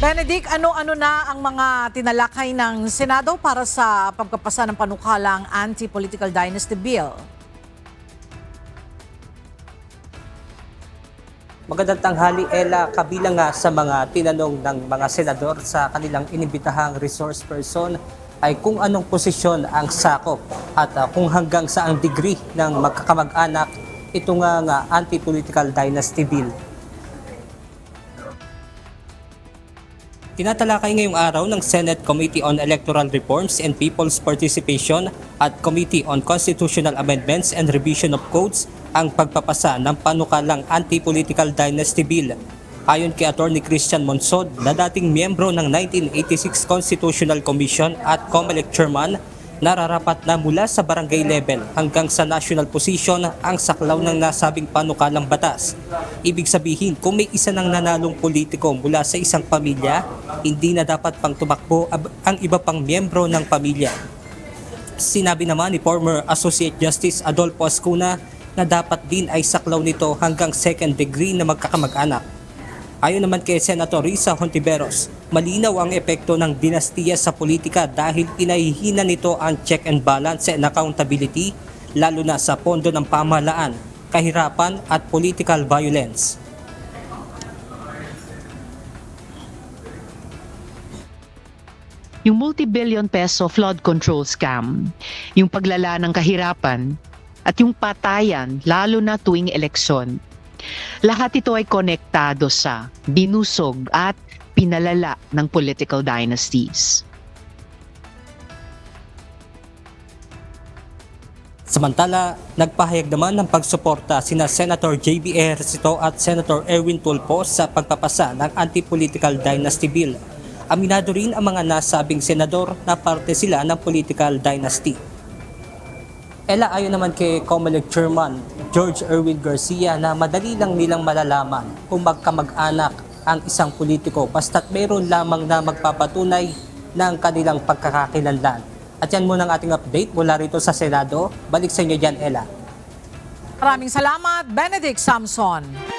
Benedict, ano-ano na ang mga tinalakay ng Senado para sa pagpapasa ng panukalang Anti-Political Dynasty Bill? Magandang tanghali, Ella. Kabilang nga sa mga tinanong ng mga senador sa kanilang inibitahang resource person ay kung anong posisyon ang sakop at kung hanggang saang degree ng magkakamag-anak ito nga Anti-Political Dynasty Bill. Tinatalakay ngayong araw ng Senate Committee on Electoral Reforms and People's Participation at Committee on Constitutional Amendments and Revision of Codes ang pagpapasa ng panukalang Anti-Political Dynasty Bill. Ayon kay Atty. Christian Monsod na dating miyembro ng 1986 Constitutional Commission at COMELEC Chairman, nararapat na mula sa barangay level hanggang sa national position ang saklaw ng nasabing panukalang batas. Ibig sabihin, kung may isa ng nanalong politiko mula sa isang pamilya, hindi na dapat pang tumakbo ang iba pang miyembro ng pamilya. Sinabi naman ni former Associate Justice Adolfo Ascuna na dapat din ay saklaw nito hanggang second degree na magkakamag-anak. Ayon naman kay Senator Risa Hontiveros, malinaw ang epekto ng dinastiya sa politika dahil inahihina nito ang check and balance and accountability, lalo na sa pondo ng pamahalaan, kahirapan at political violence. Yung multi-billion peso flood control scam, yung paglala ng kahirapan, at yung patayan lalo na tuwing eleksyon. Lahat ito ay konektado sa binusog at pinalala ng political dynasties. Samantala, nagpahayag naman ng pagsuporta sina Senator J.B. Ejercito at Senator Erwin Tulfo sa pagpapasa ng Anti-Political Dynasty Bill. Aminado rin ang mga nasabing senador na parte sila ng political dynasty. Ella, ayon naman kay COMELEC Chairman George Erwin Garcia na madali lang nilang malalaman kung magkamag-anak ang isang politiko basta't mayroon lamang na magpapatunay ng kanilang pagkakakilanlan. At yan muna ang ating update mula rito sa Senado. Balik sa inyo dyan, Ella. Maraming salamat, Benedict Samson.